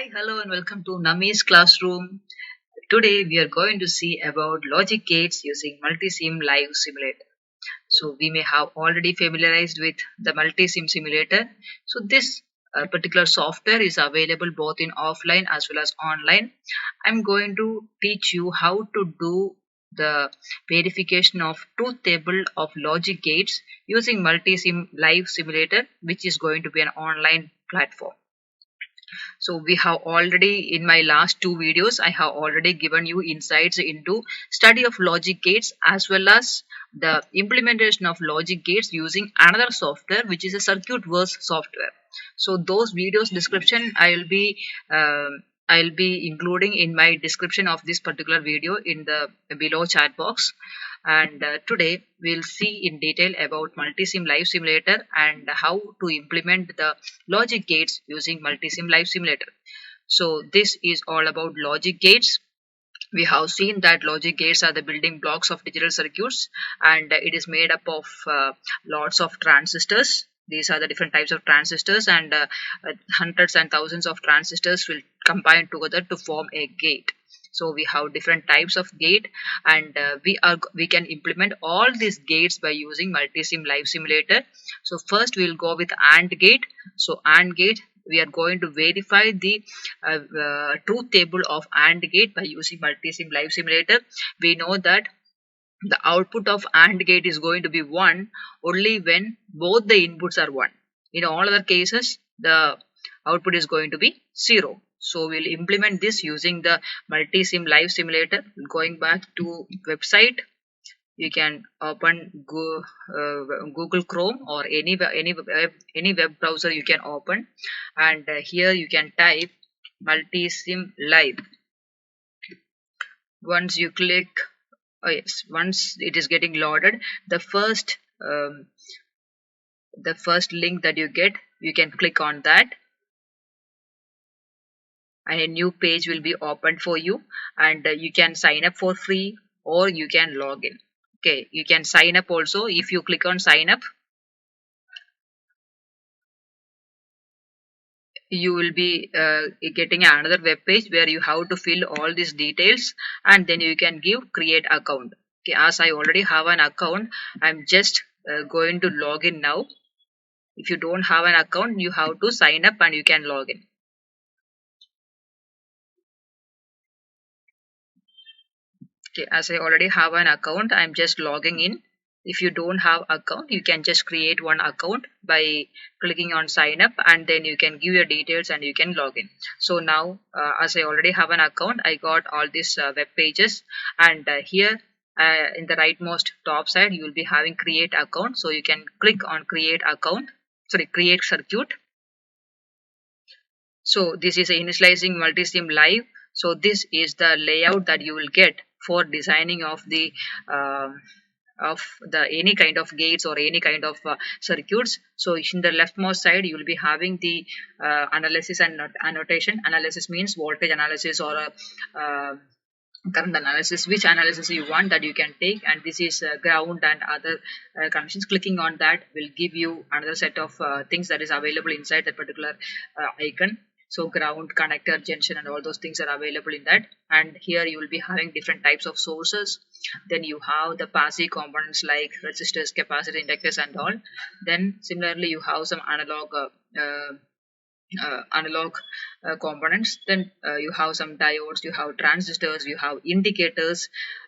Hi, hello, and welcome to Nami's classroom. Today we are going to see about logic gates using Multisim Live Simulator. So we may have already familiarized with the Multisim Simulator. So this particular software is available both in offline as well as online. I'm going to teach you how to do the verification of truth table of logic gates using Multisim Live Simulator, which is going to be an online platform. So we have already, in my last two videos, I have already given you insights into study of logic gates as well as the implementation of logic gates using another software, which is a CircuitVerse software. So those videos description I'll be including in my description of this particular video in the below chat box. And today we'll see in detail about Multisim Live Simulator and how to implement the logic gates using Multisim Live Simulator. So this is all about logic gates. We have seen that logic gates are the building blocks of digital circuits, and it is made up of lots of transistors. These are the different types of transistors, and hundreds and thousands of transistors will combine together to form a gate. So we have different types of gate, and we can implement all these gates by using Multisim Live Simulator. So first we'll go with AND gate. So AND gate, we are going to verify the truth table of AND gate by using Multisim Live Simulator. We know that the output of AND gate is going to be 1 only when both the inputs are 1. In all other cases, the output is going to be 0. So we'll implement this using the Multisim Live Simulator. Going back to website, you can open Google Chrome or any web browser you can open, and here you can type Multisim Live. Once you click, oh yes, once it is getting loaded, the first link that you get, you can click on that, and a new page will be opened for you, and you can sign up for free or you can log in. Okay, you can sign up also. If you click on sign up, you will be getting another web page where you have to fill all these details, and then you can give create account. Okay, as I already have an account, I'm just going to log in now. If you don't have an account, you have to sign up and you can log in. Okay, as I already have an account, I'm just logging in. If you don't have account, you can just create one account by clicking on sign up, and then you can give your details and you can log in. So now as I already have an account, I got all these web pages, and here in the rightmost top side you will be having create account. So you can click on create account, sorry, create circuit. So this is initializing Multisim Live. So this is the layout that you will get for designing of the any kind of gates or any kind of circuits. So in the leftmost side you will be having the analysis and annotation. Analysis means voltage analysis or current analysis, which analysis you want that you can take, and this is ground and other connections. Clicking on that will give you another set of things that is available inside that particular icon. So ground, connector, junction, and all those things are available in that. And here you will be having different types of sources. Then you have the passive components like resistors, capacitors, inductors, and all. Then similarly you have some analog components. Then you have some diodes, you have transistors, you have indicators,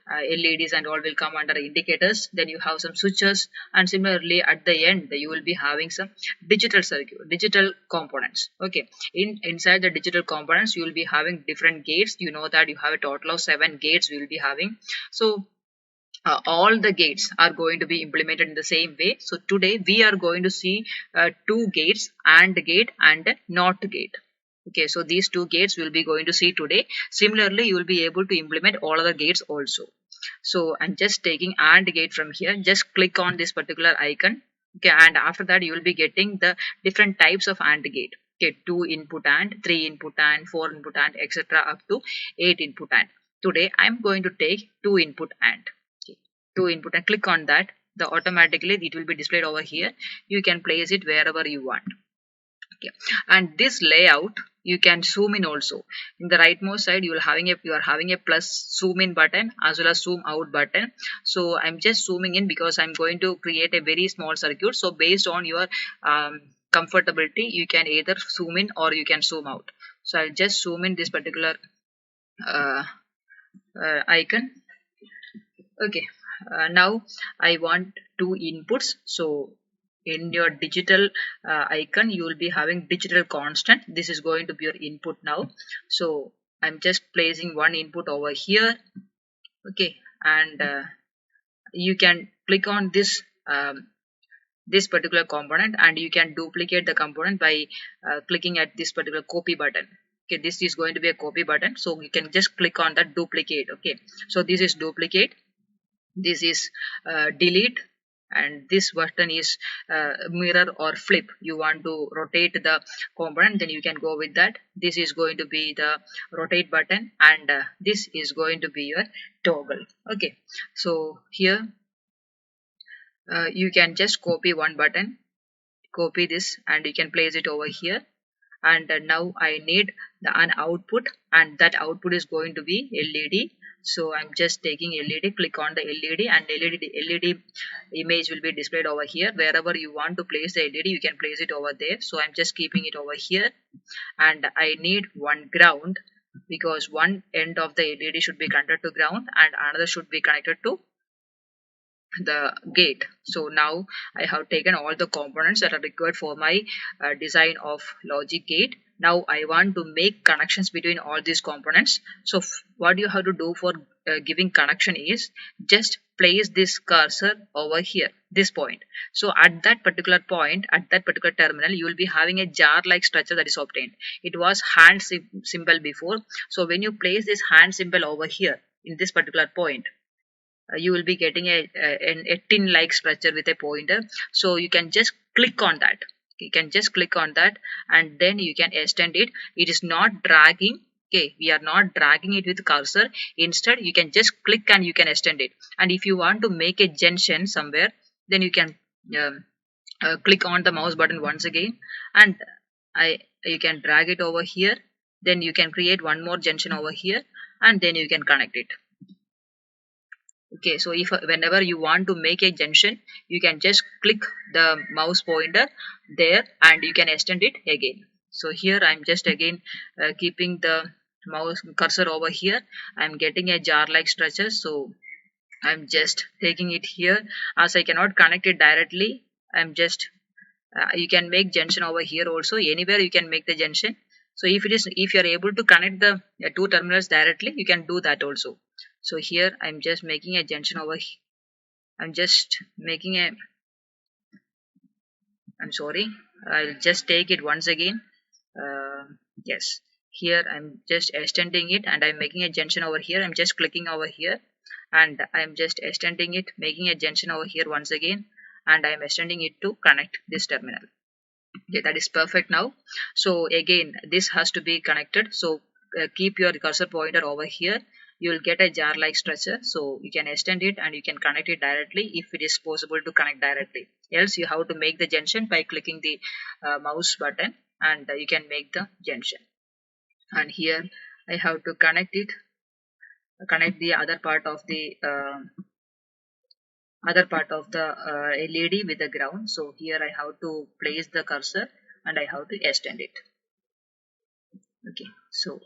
LEDs and all will come under indicators. Then you have some switches, and similarly at the end you will be having some digital circuit, digital components. Okay, inside the digital components you will be having different gates. You know that you have a total of 7 gates we will be having. So all the gates are going to be implemented in the same way. So today we are going to see two gates, AND gate and NOT gate. Okay, so these two gates we'll be going to see today. Similarly, you will be able to implement all other gates also. So I'm just taking AND gate from here. Just click on this particular icon. Okay, and after that you will be getting the different types of AND gate. Okay, 2 input AND, 3 input AND, 4 input AND, etc. up to 8 input AND. Today I'm going to take 2 input AND. 2 input, and click on that. The automatically it will be displayed over here. You can place it wherever you want. Okay, and this layout you can zoom in also. In the rightmost side you are having a plus zoom in button as well as zoom out button. So I'm just zooming in because I'm going to create a very small circuit. So based on your comfortability, you can either zoom in or you can zoom out. So I'll just zoom in this particular uh, icon. Okay, now I want two inputs. So in your digital icon, you will be having digital constant. This is going to be your input now. So I'm just placing one input over here. Okay, and you can click on this this particular component, and you can duplicate the component by clicking at this particular copy button. Okay, this is going to be a copy button, so you can just click on that duplicate. Okay, so this is duplicate, this is delete, and this button is mirror or flip. You want to rotate the component, then you can go with that. This is going to be the rotate button, and this is going to be your toggle. Okay, so here you can just copy one button, copy this, and you can place it over here. And now I need an output, and that output is going to be LED. So I'm just taking LED, click on the LED, and LED image will be displayed over here. Wherever you want to place the LED, you can place it over there. So I'm just keeping it over here, and I need one ground because one end of the LED should be connected to ground and another should be connected to the gate. So now I have taken all the components that are required for my design of logic gate. Now I want to make connections between all these components. So what you have to do for giving connection is just place this cursor over here, this point. So at that particular point, at that particular terminal, you will be having a jar like structure that is obtained. It was hand symbol before. So when you place this hand symbol over here in this particular point, you will be getting a tin like structure with a pointer. So you can just click on that, you can just click on that, and then you can extend it. It is not dragging. Okay, we are not dragging it with cursor. Instead you can just click and you can extend it. And if you want to make a junction somewhere, then you can click on the mouse button once again, and you can drag it over here. Then you can create one more junction over here, and then you can connect it. Okay, so if whenever you want to make a junction, you can just click the mouse pointer there and you can extend it again. So here I'm just again keeping the mouse cursor over here. I'm getting a jar like structure, so I'm just taking it here. As I cannot connect it directly, I'm just you can make junction over here also. Anywhere you can make the junction. So if you are able to connect the two terminals directly, you can do that also. So here I'm just making a junction over here. I'm just making a, I'm sorry, I'll just take it once again. Yes, here I'm just extending it and I'm making a junction over here. I'm just clicking over here and I'm just extending it, making a junction over here once again, and I'm extending it to connect this terminal. Okay, that is perfect now. So again, this has to be connected. So keep your cursor pointer over here. You will get a jar like structure, so you can extend it and you can connect it directly if it is possible to connect directly. Else you have to make the junction by clicking the mouse button, and you can make the junction. And here I have to connect it, connect the other part of the LED with the ground. So here I have to place the cursor and I have to extend it. Okay, so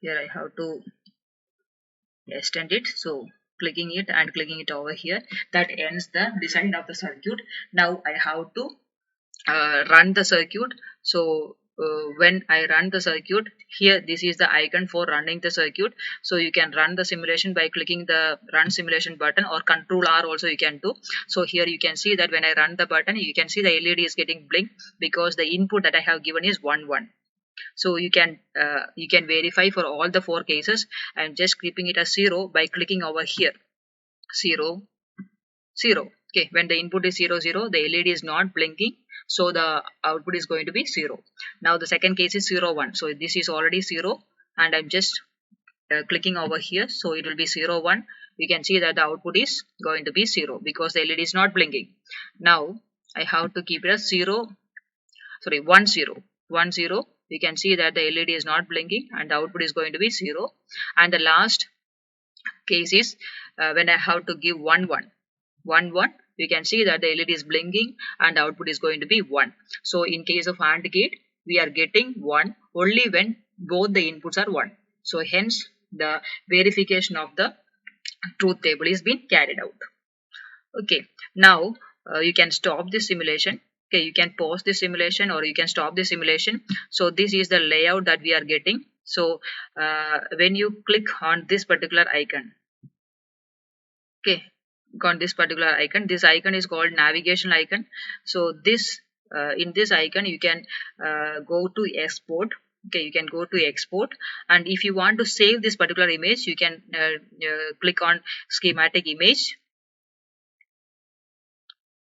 here I have to extend it. So clicking it and clicking it over here, that ends the design of the circuit. Now I have to run the circuit. So when I run the circuit, here this is the icon for running the circuit. So you can run the simulation by clicking the run simulation button, or Control R also you can do. So here you can see that when I run the button, you can see the LED is getting blinked because the input that I have given is 1 1. So you can verify for all the 4 cases. I'm just keeping it as 0 by clicking over here, 0 0. Okay, when the input is 0 0, the LED is not blinking, so the output is going to be 0. Now the second case is 0 1. So this is already 0, and I'm just clicking over here, so it will be 0 1. You can see that the output is going to be 0 because the LED is not blinking. Now I have to keep it as 1 0. 1 0, we can see that the LED is not blinking and the output is going to be 0. And the last case is when I have to give 1 1 1 1, we can see that the LED is blinking and the output is going to be 1. So in case of AND gate, we are getting 1 only when both the inputs are 1. So hence the verification of the truth table is being carried out. Okay, now you can stop this simulation. Okay, you can pause the simulation or you can stop the simulation. So this is the layout that we are getting. So when you click on this particular icon, okay, on this particular icon, this icon is called navigation icon. So this in this icon you can go to export. Okay, you can go to export, and if you want to save this particular image, you can click on schematic image.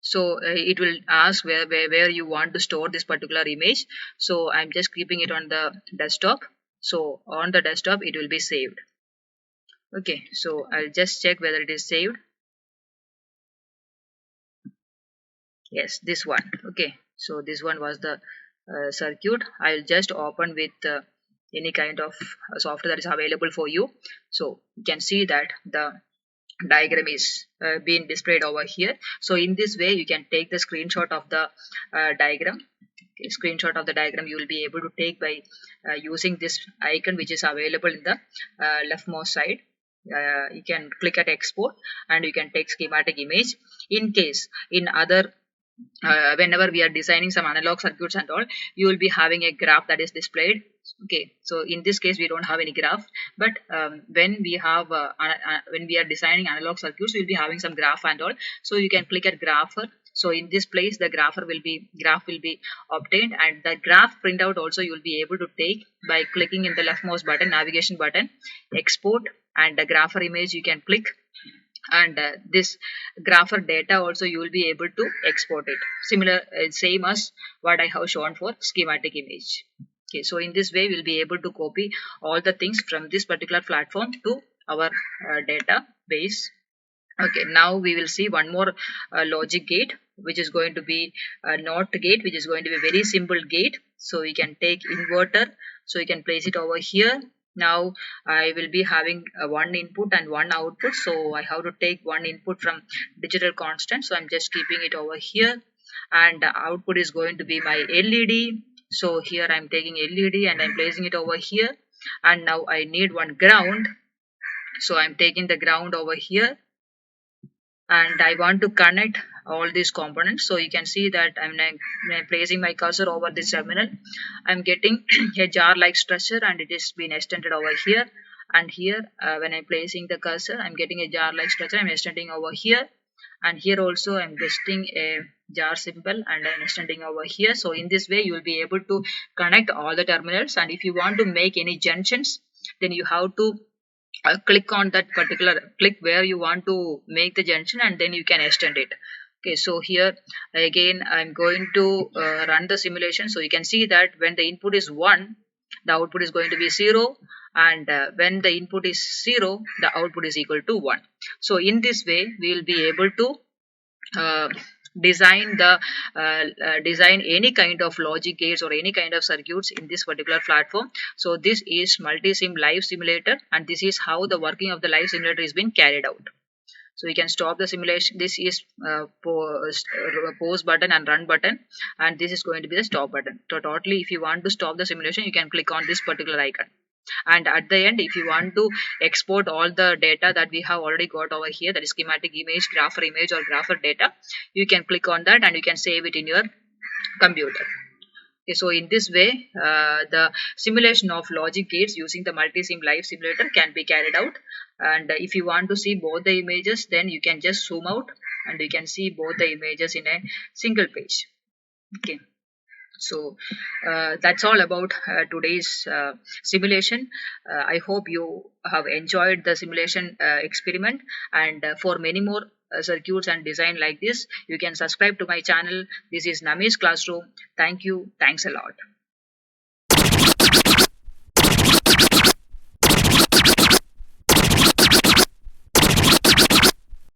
So it will ask where you want to store this particular image. So I'm just keeping it on the desktop. So on the desktop it will be saved. Okay, so I'll just check whether it is saved. Yes, this one. Okay, so this one was the circuit. I'll just open with any kind of software that is available for you. So you can see that the diagram is being displayed over here. So in this way you can take the screenshot of the diagram. Okay, screenshot of the diagram you will be able to take by using this icon which is available in the leftmost side. You can click at export and you can take schematic image. In case in other whenever we are designing some analog circuits and all, you will be having a graph that is displayed. Okay, so in this case we don't have any graph, but when we are designing analog circuits, we'll be having some graph and all. So you can click at grapher. So in this place the graph will be obtained, and the graph printout also you will be able to take by clicking in the leftmost button, navigation button, export, and the grapher image you can click, and this grapher data also you will be able to export it, similar same as what I have shown for schematic image. Okay, so in this way we'll be able to copy all the things from this particular platform to our database. Okay, now we will see one more logic gate, which is going to be a NOT gate, which is going to be a very simple gate. So we can take inverter, so you can place it over here. Now I will be having one input and one output, so I have to take one input from digital constant, so I'm just keeping it over here, and the output is going to be my LED. So here I'm taking LED and I'm placing it over here, and now I need one ground, so I'm taking the ground over here, and I want to connect all these components. So you can see that I'm placing my cursor over this terminal. I'm getting a jar like structure and it is being extended over here, and here when I'm placing the cursor, I'm getting a jar like structure. I'm extending over here, and here also I'm getting a jar symbol and I'm extending over here. So in this way you will be able to connect all the terminals, and if you want to make any junctions, then you have to click on that particular, click where you want to make the junction, and then you can extend it. Okay, so here again I'm going to run the simulation. So you can see that when the input is 1, the output is going to be 0, and when the input is 0, the output is equal to 1. So in this way we will be able to design any kind of logic gates or any kind of circuits in this particular platform. So this is multi-sim live simulator, and this is how the working of the live simulator is being carried out. So you can stop the simulation. This is pause button and run button, and this is going to be the stop button. So totally, if you want to stop the simulation, you can click on this particular icon. And at the end, if you want to export all the data that we have already got over here, that is schematic image, grapher image, or grapher data, you can click on that and you can save it in your computer. Okay, so in this way, the simulation of logic gates using the multi-sim live simulator can be carried out. And if you want to see both the images, then you can just zoom out and you can see both the images in a single page. Okay. So that's all about today's simulation. I hope you have enjoyed the simulation experiment, and for many more circuits and design like this, you can subscribe to my channel. This is Nami's Classroom. Thank you. Thanks a lot.